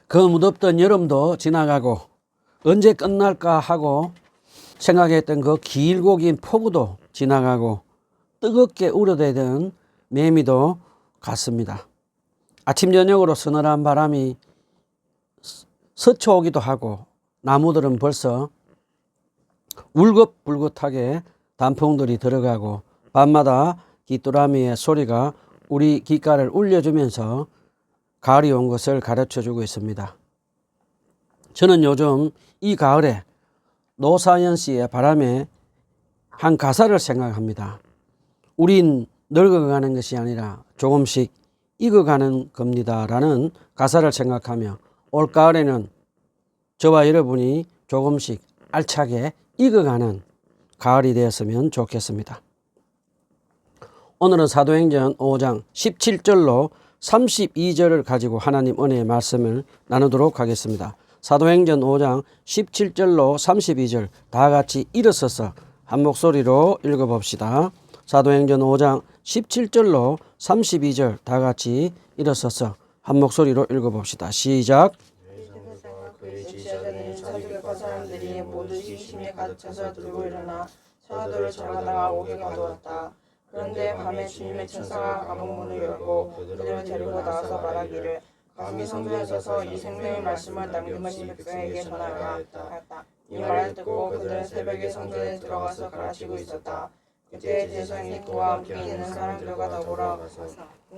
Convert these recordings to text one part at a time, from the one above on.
그 무덥던 여름도 지나가고 언제 끝날까 하고 생각했던 그 길고 긴 폭우도 지나가고 뜨겁게 우려대던 매미도 갔습니다. 아침 저녁으로 서늘한 바람이 스쳐오기도 하고 나무들은 벌써 울긋불긋하게 단풍들이 들어가고 밤마다 귀뚜라미의 소리가 우리 귓가를 울려주면서 가을이 온 것을 가르쳐주고 있습니다. 저는 요즘 이 가을에 노사연 씨의 바람에 한 가사를 생각합니다. 우린 늙어가는 것이 아니라 조금씩 익어가는 겁니다 라는 가사를 생각하며 올가을에는 저와 여러분이 조금씩 알차게 익어가는 가을이 되었으면 좋겠습니다. 오늘은 사도행전 5장 17절로 32절을 가지고 하나님 은혜의 말씀을 나누도록 하겠습니다. 사도행전 5장 17절로 32절 다 같이 일어서서 한 목소리로 읽어봅시다. 사도행전 5장 17절로 32절 다 같이 일어서서 한 목소리로 읽어봅시다. 시작. 그의 지지자들은 사두개파 사람들이 모두 시심에 가득 차서 들고 일어나 사도를 잡아다가 옥에 가두었다. 그런데 밤에 주님의 천사가 감옥문을 열고 그들을 데리고 나와서 말하기를 감히 성전에 서서 이 생명의 말씀을 남김하신 백성에게 전하라 하였다. 이 말을 듣고 그들은 새벽에 성전에 들어가서 가르치고 있었다. 그때 대성이 그와 함께 있는 사람들과 더불어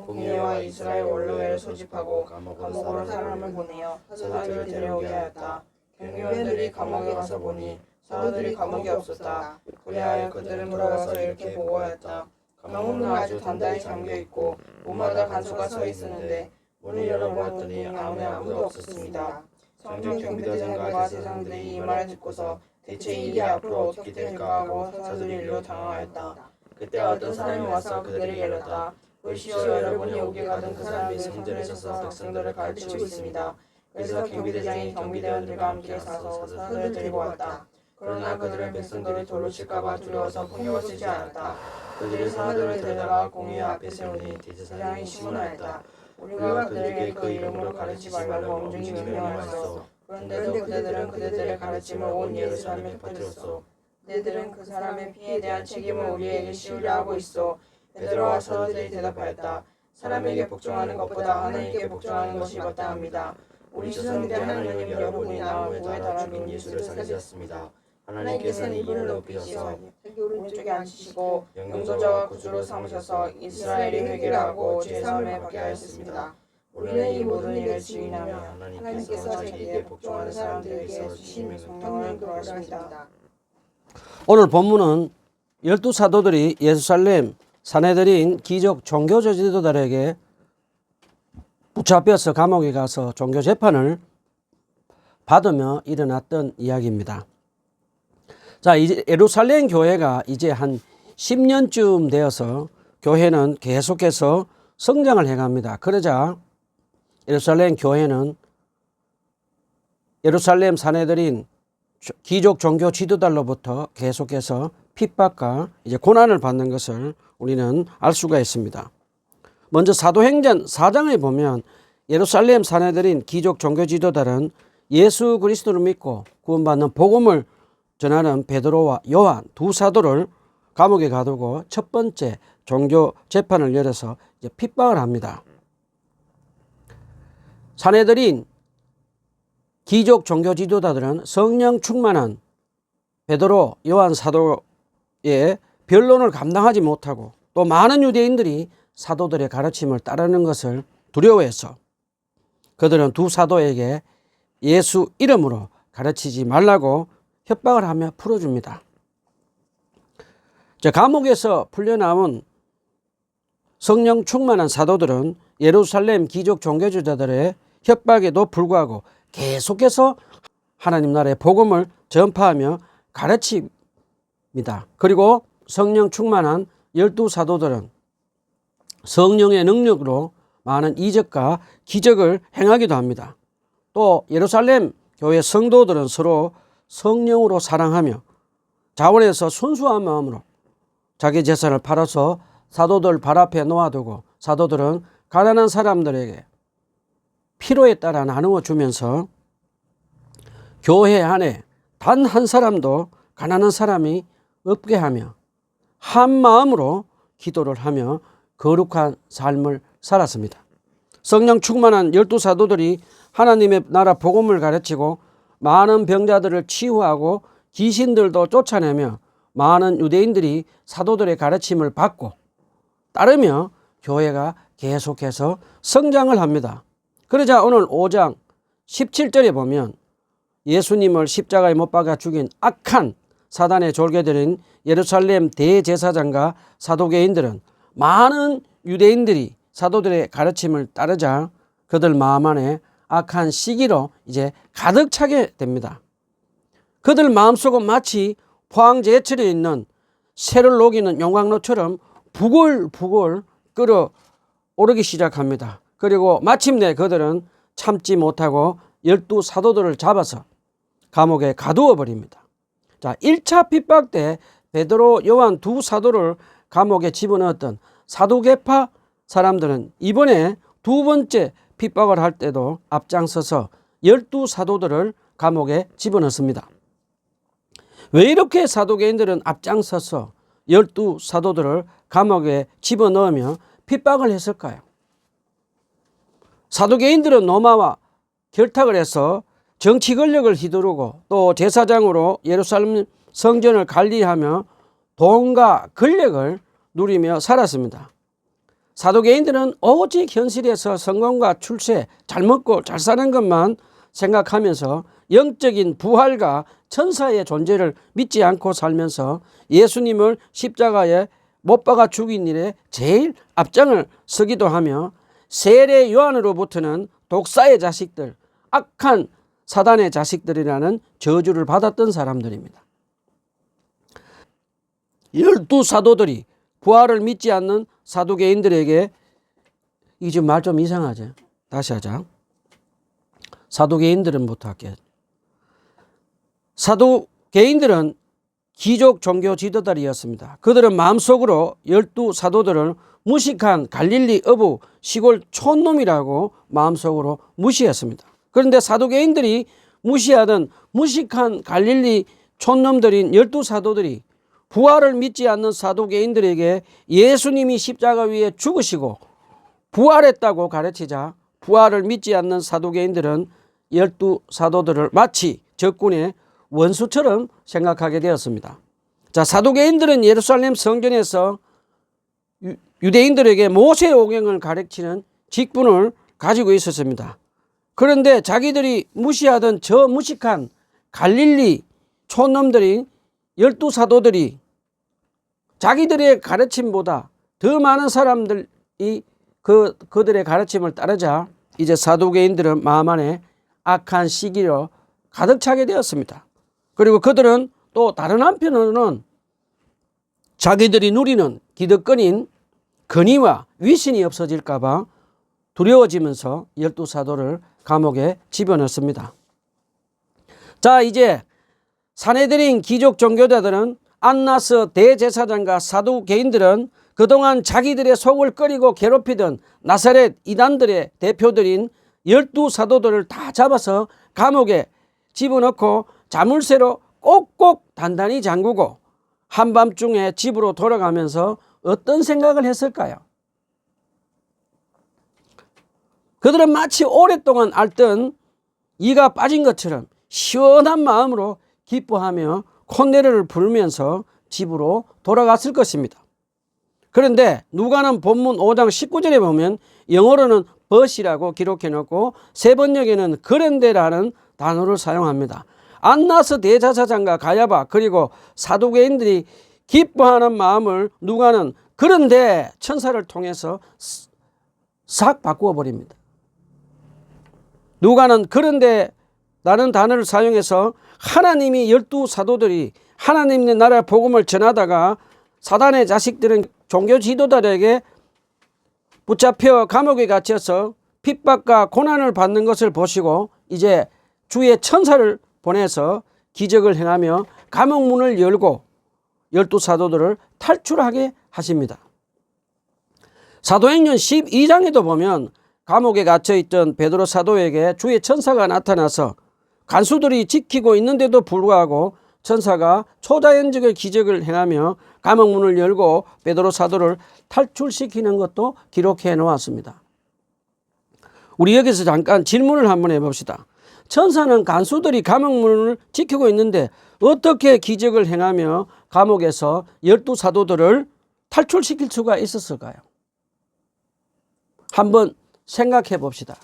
공의회와 이스라엘 원로회를 소집하고 감옥으로 사람을 보내어 사도들을 데려오게 하였다. 경비원들이 감옥에 가서 보니 사도들이 감옥에 없었다. 그리하여 그들은 돌아가서 이렇게 보고하였다. 감옥문은 아주 단단히 잠겨있고 문마다 간수가 서 있었는데 문을 열어보았더니 아무도 없었습니다. 성전 경비대장과 대장들이 이 말을 듣고서 대체 일이 앞으로 어떻게 될까 하고 사도들이 일로 당황하였다. 그때 어떤 사람이 와서 그들에게 이르렀다. 보시오, 여러분이 옥에 가던 그 사람이 성전에 서서 백성들을 가르치고 있습니다. 그래서 경비대장이 경비대원들과 함께 가서 사도를 데리고 왔다. 그러나 그들은 백성들이 돌로 칠까봐 두려워서 폭력을 쓰지 않았다. 그들이 사도들을 데려다가 공의회 앞에 세우니 대제사장이 시문하였다. 우리가 그들에게 그 이름으로 가르치지 말라고 엄중히 명령하였소. 그런데도 그들은 그들의 가르침을 온 예루살렘에 퍼뜨렸소. 그들은 그 사람의 피에 대한 책임을 우리에게 씌우려 하고 있어. 베드로와 사도들이 대답하였다. 사람에게 복종하는 것보다 하나님께 복종하는 것이 마땅합니다. 우리 조상들이 하나님은 여러분이 나무에 달아 죽인 예수를 살리셨습니다. 하나님께서는 이분을 높이셔서 오른쪽에 앉히시고 영도자와 구주로 삼으셔서 이스라엘이 회개를 하고 죄사함을 받게 하였습니다. 우리는 이 모든 일을 증인하며 하나님께서 자기에게 복종하는 사람들에게 주신 성령을 그러하십니다. 오늘 본문은 12사도들이 예루살렘 산헤드린 기족 종교조 지도자들에게 붙잡혀서 감옥에 가서 종교 재판을 받으며 일어났던 이야기입니다. 자, 이제 예루살렘 교회가 이제 한 10년쯤 되어서 교회는 계속해서 성장을 해갑니다. 그러자 예루살렘 교회는 예루살렘 산헤드린 기족 종교 지도자로부터 계속해서 핍박과 이제 고난을 받는 것을 우리는 알 수가 있습니다. 먼저 사도행전 4장에 보면 예루살렘 산헤드린 기족 종교 지도자들은 예수 그리스도를 믿고 구원받는 복음을 전하는 베드로와 요한 두 사도를 감옥에 가두고 첫 번째 종교 재판을 열어서 이제 핍박을 합니다. 산헤드린 기족 종교 지도자들은 성령 충만한 베드로, 요한 사도의 변론을 감당하지 못하고 또 많은 유대인들이 사도들의 가르침을 따르는 것을 두려워해서 그들은 두 사도에게 예수 이름으로 가르치지 말라고 협박을 하며 풀어줍니다. 감옥에서 풀려나온 성령 충만한 사도들은 예루살렘 기족 종교주자들의 협박에도 불구하고 계속해서 하나님 나라의 복음을 전파하며 가르칩니다. 그리고 성령 충만한 12사도들은 성령의 능력으로 많은 이적과 기적을 행하기도 합니다. 또 예루살렘 교회 성도들은 서로 성령으로 사랑하며 자원해서 순수한 마음으로 자기 재산을 팔아서 사도들 발 앞에 놓아두고 사도들은 가난한 사람들에게 필요에 따라 나누어 주면서 교회 안에 단 한 사람도 가난한 사람이 없게 하며 한 마음으로 기도를 하며 거룩한 삶을 살았습니다. 성령 충만한 12사도들이 하나님의 나라 복음을 가르치고 많은 병자들을 치유하고 귀신들도 쫓아내며 많은 유대인들이 사도들의 가르침을 받고 따르며 교회가 계속해서 성장을 합니다. 그러자 오늘 5장 17절에 보면 예수님을 십자가에 못 박아 죽인 악한 사단의 졸개들인 예루살렘 대제사장과 사도계인들은 많은 유대인들이 사도들의 가르침을 따르자 그들 마음 안에 악한 시기로 이제 가득 차게 됩니다. 그들 마음속은 마치 포항제철에 있는 새를 녹이는 용광로처럼 부글부글 끓어오르기 시작합니다. 그리고 마침내 그들은 참지 못하고 12사도들을 잡아서 감옥에 가두어 버립니다. 자, 1차 핍박 때 베드로, 요한 두 사도를 감옥에 집어넣었던 사두개파 사람들은 이번에 두 번째 핍박을 할 때도 앞장서서 12사도들을 감옥에 집어넣습니다. 왜 이렇게 사도계인들은 앞장서서 12사도들을 감옥에 집어넣으며 핍박을 했을까요? 사도계인들은 로마와 결탁을 해서 정치 권력을 휘두르고 또 제사장으로 예루살렘 성전을 관리하며 돈과 권력을 누리며 살았습니다. 사도계인들은 오직 현실에서 성공과 출세, 잘 먹고 잘 사는 것만 생각하면서 영적인 부활과 천사의 존재를 믿지 않고 살면서 예수님을 십자가에 못 박아 죽인 일에 제일 앞장을 서기도 하며 세례 요한으로부터는 독사의 자식들, 악한 사단의 자식들이라는 저주를 받았던 사람들입니다. 12사도들이 부활을 믿지 않는 사두개인들에게 이 좀 말 좀 이상하죠. 다시 하자. 사두개인들은부터 할게요. 사두개인들은 귀족 종교 지도자들이었습니다. 그들은 마음속으로 12사도들을 무식한 갈릴리 어부 시골 촌놈이라고 마음속으로 무시했습니다. 그런데 사두개인들이 무시하던 무식한 갈릴리 촌놈들인 12사도들이 부활을 믿지 않는 사두개인들에게 예수님이 십자가 위에 죽으시고 부활했다고 가르치자 부활을 믿지 않는 사두개인들은 12사도들을 마치 적군의 원수처럼 생각하게 되었습니다. 자, 사두개인들은 예루살렘 성전에서 유대인들에게 모세 오경을 가르치는 직분을 가지고 있었습니다. 그런데 자기들이 무시하던 저 무식한 갈릴리 촌놈들인 12사도들이 자기들의 가르침보다 더 많은 사람들이 그들의 가르침을 따르자 이제 사두개인들은 마음 안에 악한 시기로 가득 차게 되었습니다. 그리고 그들은 또 다른 한편으로는 자기들이 누리는 기득권인 권위와 위신이 없어질까 봐 두려워지면서 12사도를 감옥에 집어넣습니다. 자, 이제 산헤드린 귀족 종교자들은 안나스 대제사장과 사두개인들은 그동안 자기들의 속을 끓이고 괴롭히던 나사렛 이단들의 대표들인 12사도들을 다 잡아서 감옥에 집어넣고 자물쇠로 꼭꼭 단단히 잠그고 한밤중에 집으로 돌아가면서 어떤 생각을 했을까요? 그들은 마치 오랫동안 앓던 이가 빠진 것처럼 시원한 마음으로 기뻐하며 콧노래를 부르면서 집으로 돌아갔을 것입니다. 그런데 누가는 본문 5장 19절에 보면 영어로는 but이라고 기록해 놓고 세번역에는 그런데라는 단어를 사용합니다. 안나스 대제사장과 가야바 그리고 사두개인들이 기뻐하는 마음을 누가는 그런데 천사를 통해서 싹 바꾸어 버립니다. 누가는 그런데 라는 단어를 사용해서 하나님이 12사도들이 하나님의 나라 복음을 전하다가 사단의 자식들은 종교 지도자들에게 붙잡혀 감옥에 갇혀서 핍박과 고난을 받는 것을 보시고 이제 주의 천사를 보내서 기적을 행하며 감옥 문을 열고 12사도들을 탈출하게 하십니다. 사도행전 12장에도 보면 감옥에 갇혀있던 베드로 사도에게 주의 천사가 나타나서 간수들이 지키고 있는데도 불구하고 천사가 초자연적인 기적을 행하며 감옥문을 열고 베드로 사도를 탈출시키는 것도 기록해 놓았습니다. 우리 여기서 잠깐 질문을 한번 해봅시다. 천사는 간수들이 감옥문을 지키고 있는데 어떻게 기적을 행하며 감옥에서 12사도들을 탈출시킬 수가 있었을까요? 한번 생각해 봅시다.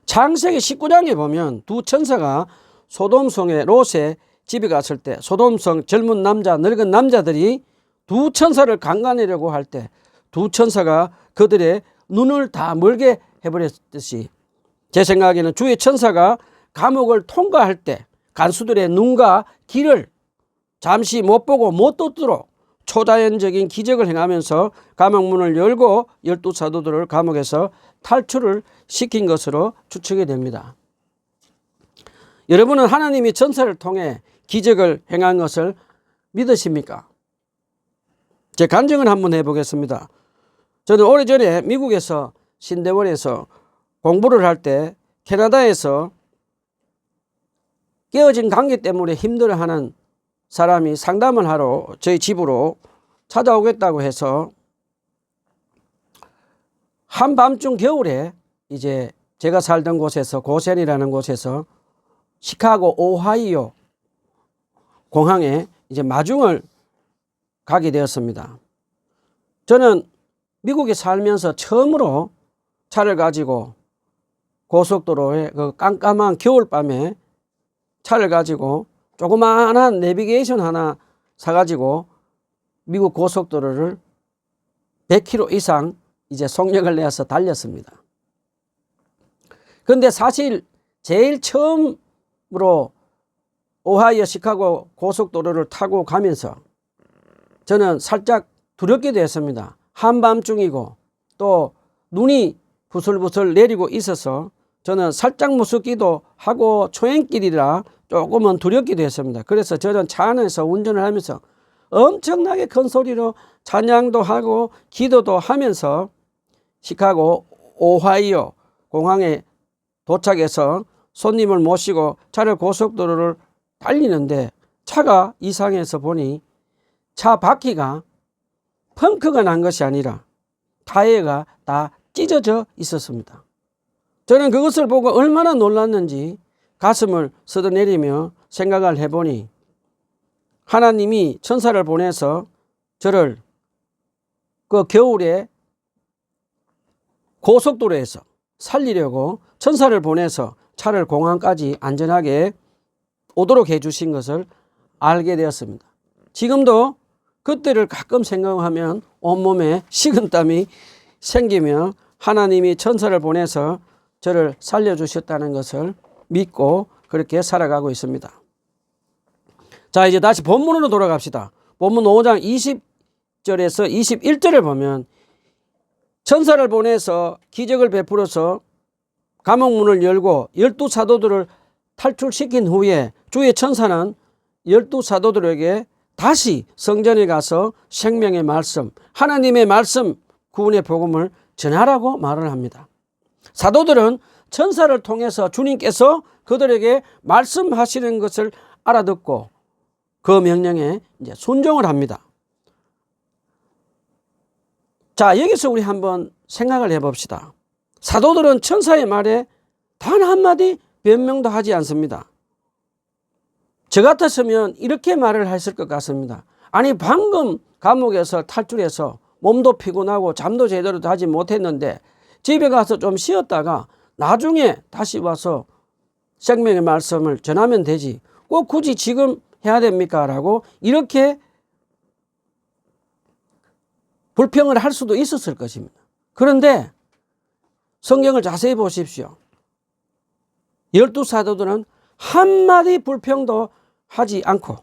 창세기 19장에 보면 두 천사가 소돔성의 롯의 집에 갔을 때 소돔성 젊은 남자, 늙은 남자들이 두 천사를 강간하려고 할 때 두 천사가 그들의 눈을 다 멀게 해버렸듯이 제 생각에는 주의 천사가 감옥을 통과할 때 간수들의 눈과 귀를 잠시 못 보고 못 떴도록 초자연적인 기적을 행하면서 감옥문을 열고 12사도들을 감옥에서 탈출을 시킨 것으로 추측이 됩니다. 여러분은 하나님이 천사를 통해 기적을 행한 것을 믿으십니까? 제 간증을 한번 해보겠습니다. 저는 오래전에 미국에서 신대원에서 공부를 할 때 캐나다에서 깨어진 관계 때문에 힘들어하는 사람이 상담을 하러 저희 집으로 찾아오겠다고 해서 한밤중 겨울에 이제 제가 살던 곳에서 고센이라는 곳에서 시카고 오하이오 공항에 이제 마중을 가게 되었습니다. 저는 미국에 살면서 처음으로 차를 가지고 고속도로에 그 깜깜한 겨울밤에 차를 가지고 조그마한 내비게이션 하나 사가지고 미국 고속도로를 100km 이상 이제 속력을 내서 달렸습니다. 그런데 사실 제일 처음으로 오하이오 시카고 고속도로를 타고 가면서 저는 살짝 두렵게 되었습니다. 한밤중이고 또 눈이 부슬부슬 내리고 있어서 저는 살짝 무섭기도 하고 초행길이라 조금은 두렵기도 했습니다. 그래서 저는 차 안에서 운전을 하면서 엄청나게 큰 소리로 찬양도 하고 기도도 하면서 시카고 오하이오 공항에 도착해서 손님을 모시고 차를 고속도로를 달리는데 차가 이상해서 보니 차 바퀴가 펑크가 난 것이 아니라 타이어가 다 찢어져 있었습니다. 저는 그것을 보고 얼마나 놀랐는지 가슴을 서도내리며 생각을 해보니 하나님이 천사를 보내서 저를 그 겨울에 고속도로에서 살리려고 천사를 보내서 차를 공항까지 안전하게 오도록 해주신 것을 알게 되었습니다. 지금도 그때를 가끔 생각하면 온몸에 식은땀이 생기며 하나님이 천사를 보내서 저를 살려주셨다는 것을 믿고 그렇게 살아가고 있습니다. 자, 이제 다시 본문으로 돌아갑시다. 본문 5장 20절에서 21절을 보면 천사를 보내서 기적을 베풀어서 감옥문을 열고 12사도들을 탈출시킨 후에 주의 천사는 12사도들에게 다시 성전에 가서 생명의 말씀, 하나님의 말씀, 구원의 복음을 전하라고 말을 합니다. 사도들은 천사를 통해서 주님께서 그들에게 말씀하시는 것을 알아듣고 그 명령에 이제 순종을 합니다. 자, 여기서 우리 한번 생각을 해봅시다. 사도들은 천사의 말에 단 한마디 변명도 하지 않습니다. 저 같았으면 이렇게 말을 했을 것 같습니다. 아니, 방금 감옥에서 탈출해서 몸도 피곤하고 잠도 제대로 자지 못했는데 집에 가서 좀 쉬었다가 나중에 다시 와서 생명의 말씀을 전하면 되지. 꼭 굳이 지금 해야 됩니까? 라고 이렇게 불평을 할 수도 있었을 것입니다. 그런데 성경을 자세히 보십시오. 12사도들은 한마디 불평도 하지 않고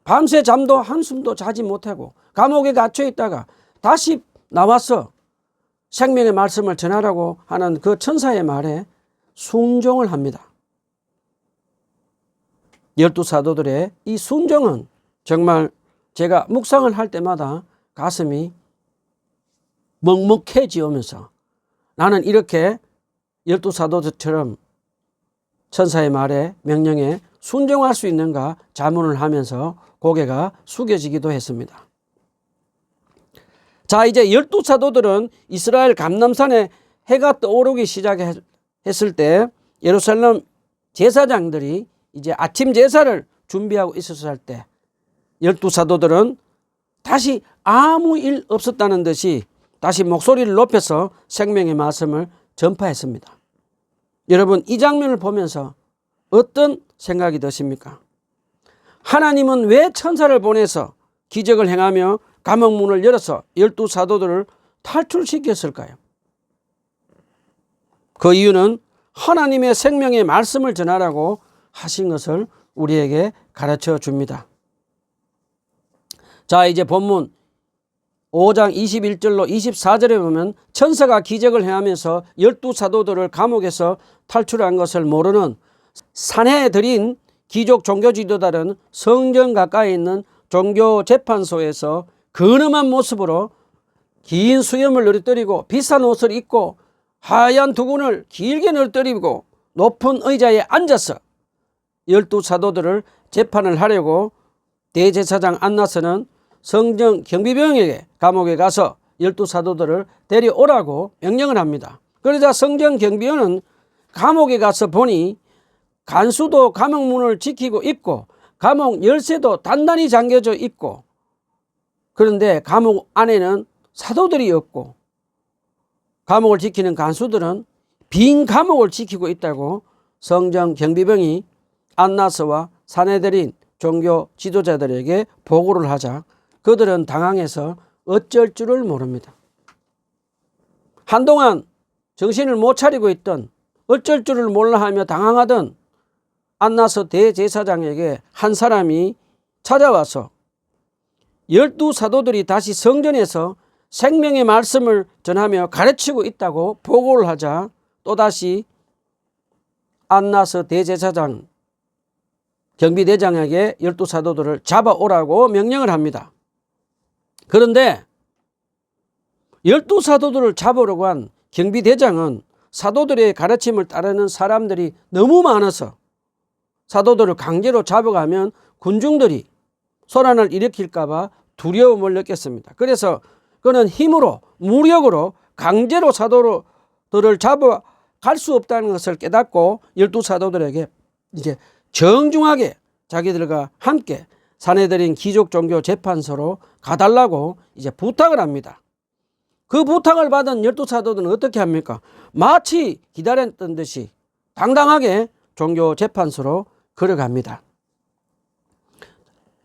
밤새 잠도 한숨도 자지 못하고 감옥에 갇혀 있다가 다시 나와서 생명의 말씀을 전하라고 하는 그 천사의 말에 순종을 합니다. 12사도들의 이 순종은 정말 제가 묵상을 할 때마다 가슴이 먹먹해지면서 나는 이렇게 12사도들처럼 천사의 말에 명령에 순종할 수 있는가 자문을 하면서 고개가 숙여지기도 했습니다. 자, 이제 12사도들은 이스라엘 감람산에 해가 떠오르기 시작했을 때 예루살렘 제사장들이 이제 아침 제사를 준비하고 있었을 때 12사도들은 다시 아무 일 없었다는 듯이 다시 목소리를 높여서 생명의 말씀을 전파했습니다. 여러분, 이 장면을 보면서 어떤 생각이 드십니까? 하나님은 왜 천사를 보내서 기적을 행하며 감옥문을 열어서 12사도들을 탈출시켰을까요? 그 이유는 하나님의 생명의 말씀을 전하라고 하신 것을 우리에게 가르쳐 줍니다. 자, 이제 본문 5장 21절로 24절에 보면 천사가 기적을 행하면서 12사도들을 감옥에서 탈출한 것을 모르는 산헤드린 귀족 종교 지도자들은 성전 가까이 있는 종교 재판소에서 근엄한 모습으로 긴 수염을 늘어뜨리고 비싼 옷을 입고 하얀 두건을 길게 늘어뜨리고 높은 의자에 앉아서 12사도들을 재판을 하려고 대제사장 안나스는 성전 경비병에게 감옥에 가서 12사도들을 데려오라고 명령을 합니다. 그러자 성전 경비원은 감옥에 가서 보니 간수도 감옥문을 지키고 있고 감옥 열쇠도 단단히 잠겨져 있고, 그런데 감옥 안에는 사도들이 없고 감옥을 지키는 간수들은 빈 감옥을 지키고 있다고 성전 경비병이 안나스와 산헤드린 종교 지도자들에게 보고를 하자 그들은 당황해서 어쩔 줄을 모릅니다. 한동안 정신을 못 차리고 있던, 어쩔 줄을 몰라 하며 당황하던 안나스 대제사장에게 한 사람이 찾아와서 12사도들이 다시 성전에서 생명의 말씀을 전하며 가르치고 있다고 보고를 하자 또다시 안나스 대제사장 경비대장에게 12사도들을 잡아오라고 명령을 합니다. 그런데 12사도들을 잡으려고 한 경비대장은 사도들의 가르침을 따르는 사람들이 너무 많아서 사도들을 강제로 잡아가면 군중들이 소란을 일으킬까 봐 두려움을 느꼈습니다. 그래서 그는 힘으로 무력으로 강제로 사도들을 잡아갈 수 없다는 것을 깨닫고 12사도들에게 이제 정중하게 자기들과 함께 산헤드린 귀족 종교 재판소로 가달라고 이제 부탁을 합니다. 그 부탁을 받은 12사도들은 어떻게 합니까? 마치 기다렸던 듯이 당당하게 종교 재판소로 걸어갑니다.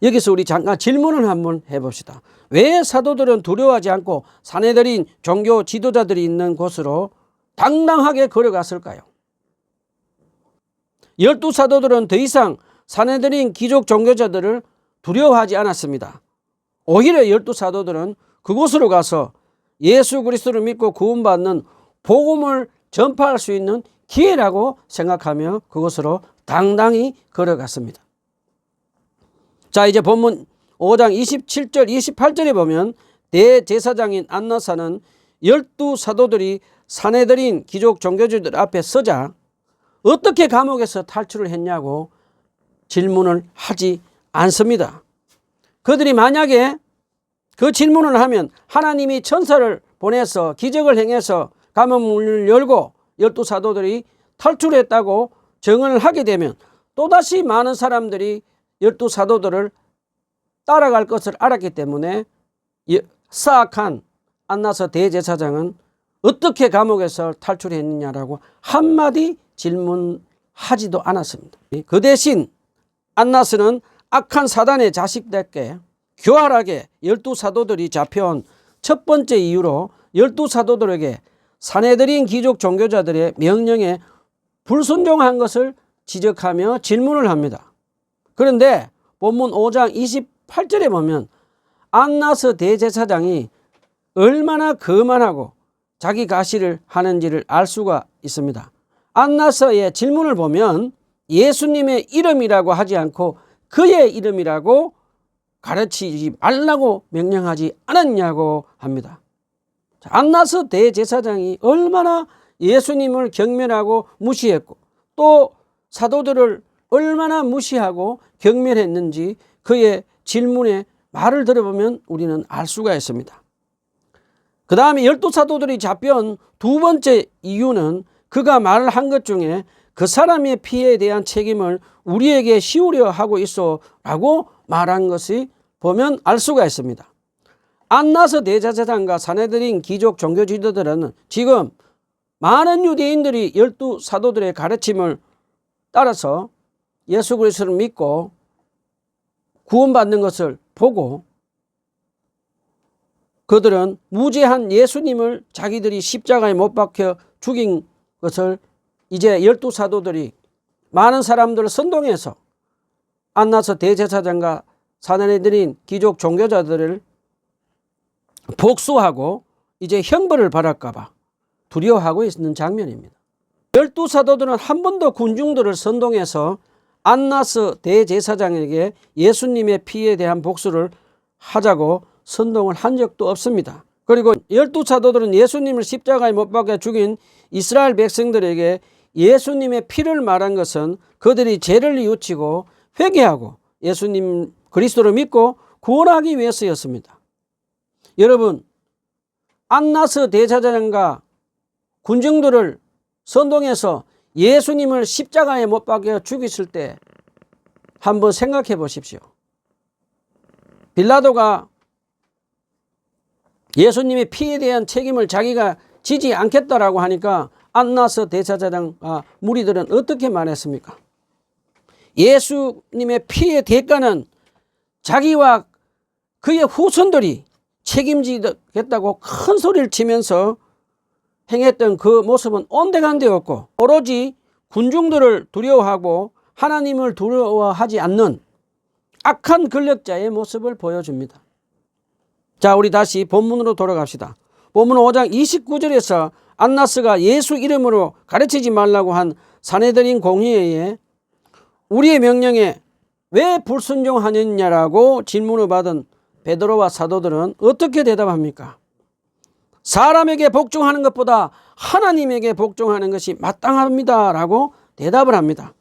여기서 우리 잠깐 질문을 한번 해봅시다. 왜 사도들은 두려워하지 않고 산헤드린 종교 지도자들이 있는 곳으로 당당하게 걸어갔을까요? 12사도들은 더 이상 산헤드린 귀족 종교자들을 두려워하지 않았습니다. 오히려 12사도들은 그곳으로 가서 예수 그리스도를 믿고 구원받는 복음을 전파할 수 있는 기회라고 생각하며 그곳으로 당당히 걸어갔습니다. 자, 이제 본문 5장 27절 28절에 보면 대제사장인 안나사는 12사도들이 산헤드린 귀족 종교주들 앞에 서자 어떻게 감옥에서 탈출을 했냐고 질문을 하지 않습니다. 그들이 만약에 그 질문을 하면 하나님이 천사를 보내서 기적을 행해서 감옥문을 열고 12사도들이 탈출했다고 증언을 하게 되면 또다시 많은 사람들이 12사도들을 따라갈 것을 알았기 때문에 사악한 안나스 대제사장은 어떻게 감옥에서 탈출했느냐라고 한마디 질문하지도 않았습니다. 그 대신 안나스는 악한 사단의 자식답게 교활하게 12사도들이 잡혀온 첫 번째 이유로 12사도들에게 산헤드린 귀족 종교자들의 명령에 불순종한 것을 지적하며 질문을 합니다. 그런데 본문 5장 28절에 보면 안나스 대제사장이 얼마나 거만하고 자기 가시를 하는지를 알 수가 있습니다. 안나스의 질문을 보면 예수님의 이름이라고 하지 않고 그의 이름이라고 가르치지 말라고 명령하지 않았냐고 합니다. 안나스 대제사장이 얼마나 예수님을 경멸하고 무시했고 또 사도들을 얼마나 무시하고 경멸했는지 그의 질문에 말을 들어보면 우리는 알 수가 있습니다. 그 다음에 12사도들이 잡혀온 두 번째 이유는 그가 말한 것 중에 그 사람의 피해에 대한 책임을 우리에게 씌우려 하고 있어 라고 말한 것이 보면 알 수가 있습니다. 안나스 대제사장과 사내들인 귀족 종교 지도들은 지금 많은 유대인들이 12사도들의 가르침을 따라서 예수 그리스도를 믿고 구원받는 것을 보고 그들은 무죄한 예수님을 자기들이 십자가에 못 박혀 죽인 것을 이제 12사도들이 많은 사람들을 선동해서 안나스 대제사장과 사내들인 귀족 종교자들을 복수하고 이제 형벌을 받을까 봐 두려워하고 있는 장면입니다. 12사도들은 한 번도 군중들을 선동해서 안나스 대제사장에게 예수님의 피에 대한 복수를 하자고 선동을 한 적도 없습니다. 그리고 12사도들은 예수님을 십자가에 못 박아 죽인 이스라엘 백성들에게 예수님의 피를 말한 것은 그들이 죄를 뉘우치고 회개하고 예수님 그리스도를 믿고 구원하기 위해서였습니다. 여러분, 안나스 대제사장과 군중들을 선동해서 예수님을 십자가에 못 박아 죽였을 때 한번 생각해 보십시오. 빌라도가 예수님의 피에 대한 책임을 자기가 지지 않겠다라고 하니까 안나스 대제사장과 무리들은 어떻게 말했습니까? 예수님의 피의 대가는 자기와 그의 후손들이 책임지겠다고 큰 소리를 치면서 행했던 그 모습은 온데간데 없고 오로지 군중들을 두려워하고 하나님을 두려워하지 않는 악한 권력자의 모습을 보여줍니다. 자, 우리 다시 본문으로 돌아갑시다. 본문 5장 29절에서 안나스가 예수 이름으로 가르치지 말라고 한 사내들인 공의회에 우리의 명령에 왜 불순종하느냐라고 질문을 받은 베드로와 사도들은 어떻게 대답합니까? 사람에게 복종하는 것보다 하나님에게 복종하는 것이 마땅합니다 라고 대답을 합니다.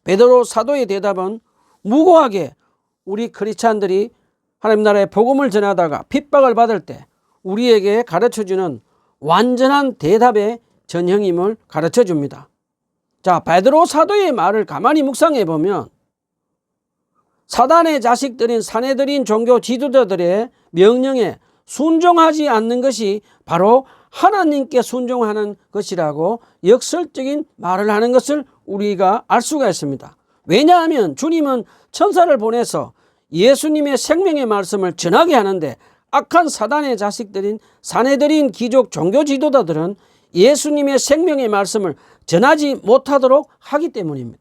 베드로 사도의 대답은 무고하게 우리 크리스찬들이 하나님 나라의 복음을 전하다가 핍박을 받을 때 우리에게 가르쳐주는 완전한 대답의 전형임을 가르쳐줍니다. 자, 베드로 사도의 말을 가만히 묵상해 보면 사단의 자식들인 사내들인 종교 지도자들의 명령에 순종하지 않는 것이 바로 하나님께 순종하는 것이라고 역설적인 말을 하는 것을 우리가 알 수가 있습니다. 왜냐하면 주님은 천사를 보내서 예수님의 생명의 말씀을 전하게 하는데 악한 사단의 자식들인 사내들인 귀족 종교 지도자들은 예수님의 생명의 말씀을 전하지 못하도록 하기 때문입니다.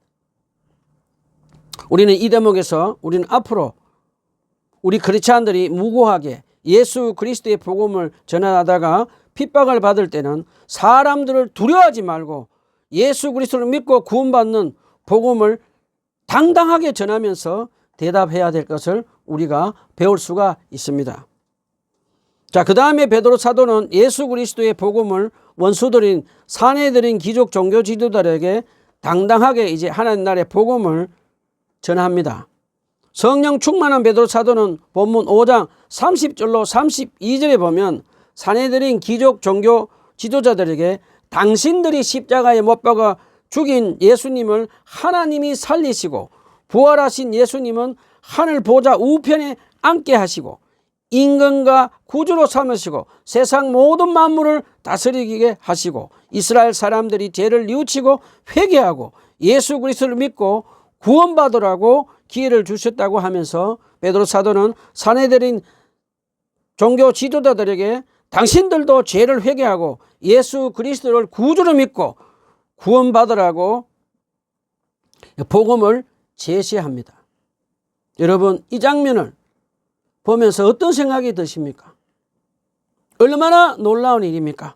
우리는 이 대목에서 우리는 앞으로 우리 크리스찬들이 무고하게 예수 그리스도의 복음을 전하다가 핍박을 받을 때는 사람들을 두려워하지 말고 예수 그리스도를 믿고 구원받는 복음을 당당하게 전하면서 대답해야 될 것을 우리가 배울 수가 있습니다. 자, 그 다음에 베드로 사도는 예수 그리스도의 복음을 원수들인 사내들인 귀족 종교 지도자들에게 당당하게 이제 하나님 나라의 복음을 전합니다. 성령 충만한 베드로 사도는 본문 5장 30절로 32절에 보면 사내들인 귀족 종교 지도자들에게 당신들이 십자가에 못 박아 죽인 예수님을 하나님이 살리시고 부활하신 예수님은 하늘 보좌 우편에 앉게 하시고 임금과 구주로 삼으시고 세상 모든 만물을 다스리게 하시고 이스라엘 사람들이 죄를 뉘우치고 회개하고 예수 그리스도를 믿고 구원받으라고 기회를 주셨다고 하면서 베드로 사도는 사내들인 종교 지도자들에게 당신들도 죄를 회개하고 예수 그리스도를 구주로 믿고 구원받으라고 복음을 제시합니다. 여러분, 이 장면을 보면서 어떤 생각이 드십니까? 얼마나 놀라운 일입니까?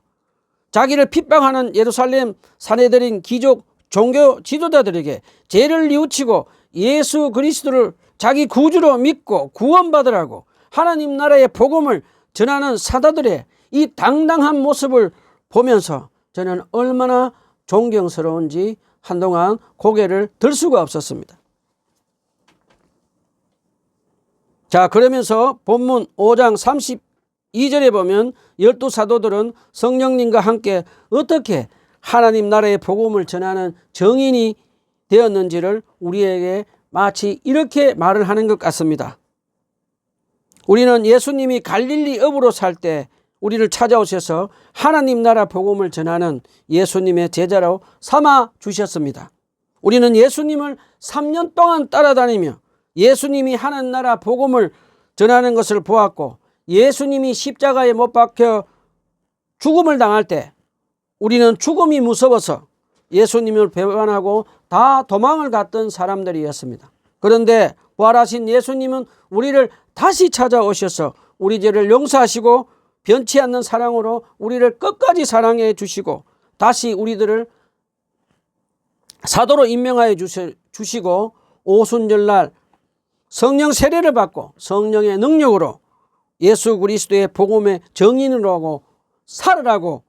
자기를 핍박하는 예루살렘 사내들인 귀족 종교 지도자들에게 죄를 뉘우치고 예수 그리스도를 자기 구주로 믿고 구원받으라고 하나님 나라의 복음을 전하는 사도들의 이 당당한 모습을 보면서 저는 얼마나 존경스러운지 한동안 고개를 들 수가 없었습니다. 자, 그러면서 본문 5장 32절에 보면 12사도들은 성령님과 함께 어떻게 하나님 나라의 복음을 전하는 정인이 되었는지를 우리에게 마치 이렇게 말을 하는 것 같습니다. 우리는 예수님이 갈릴리 읍으로 살 때 우리를 찾아오셔서 하나님 나라 복음을 전하는 예수님의 제자로 삼아 주셨습니다. 우리는 예수님을 3년 동안 따라다니며 예수님이 하나님 나라 복음을 전하는 것을 보았고, 예수님이 십자가에 못 박혀 죽음을 당할 때 우리는 죽음이 무서워서 예수님을 배반하고 다 도망을 갔던 사람들이었습니다. 그런데 부활하신 예수님은 우리를 다시 찾아오셔서 우리 죄를 용서하시고 변치 않는 사랑으로 우리를 끝까지 사랑해 주시고 다시 우리들을 사도로 임명하여 주시고 오순절날 성령 세례를 받고 성령의 능력으로 예수 그리스도의 복음의 정인으로 하고 살으라고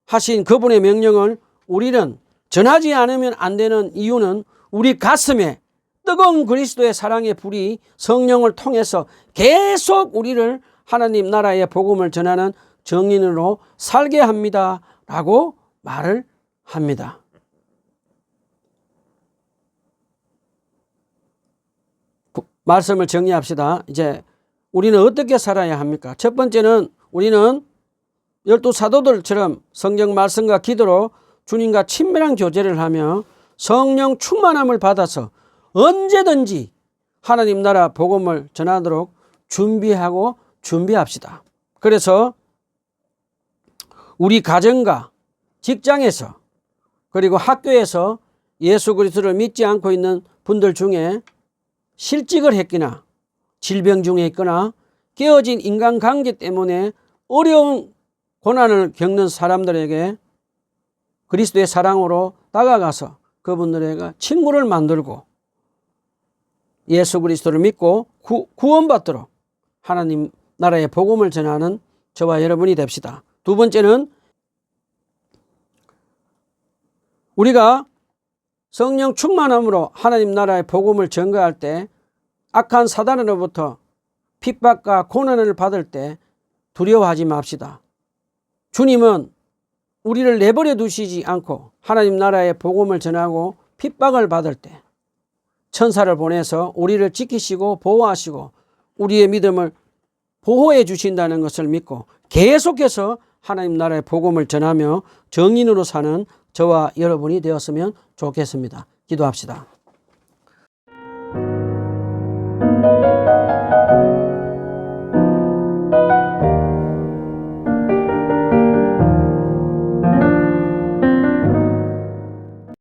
하신 그분의 명령을 우리는 전하지 않으면 안 되는 이유는 우리 가슴에 뜨거운 그리스도의 사랑의 불이 성령을 통해서 계속 우리를 하나님 나라의 복음을 전하는 정인으로 살게 합니다 라고 말을 합니다. 말씀을 정리합시다. 이제 우리는 어떻게 살아야 합니까? 첫 번째는 우리는 12사도들처럼 성경 말씀과 기도로 주님과 친밀한 교제를 하며 성령 충만함을 받아서 언제든지 하나님 나라 복음을 전하도록 준비합시다. 그래서 우리 가정과 직장에서 그리고 학교에서 예수 그리스도를 믿지 않고 있는 분들 중에 실직을 했거나 질병 중에 있거나 깨어진 인간관계 때문에 어려운 고난을 겪는 사람들에게 그리스도의 사랑으로 다가가서 그분들에게 친구를 만들고 예수 그리스도를 믿고 구원받도록 하나님 나라의 복음을 전하는 저와 여러분이 됩시다. 두 번째는 우리가 성령 충만함으로 하나님 나라의 복음을 전가할 때 악한 사단으로부터 핍박과 고난을 받을 때 두려워하지 맙시다. 주님은 우리를 내버려 두시지 않고 하나님 나라의 복음을 전하고 핍박을 받을 때 천사를 보내서 우리를 지키시고 보호하시고 우리의 믿음을 보호해 주신다는 것을 믿고 계속해서 하나님 나라의 복음을 전하며 정인으로 사는 저와 여러분이 되었으면 좋겠습니다. 기도합시다.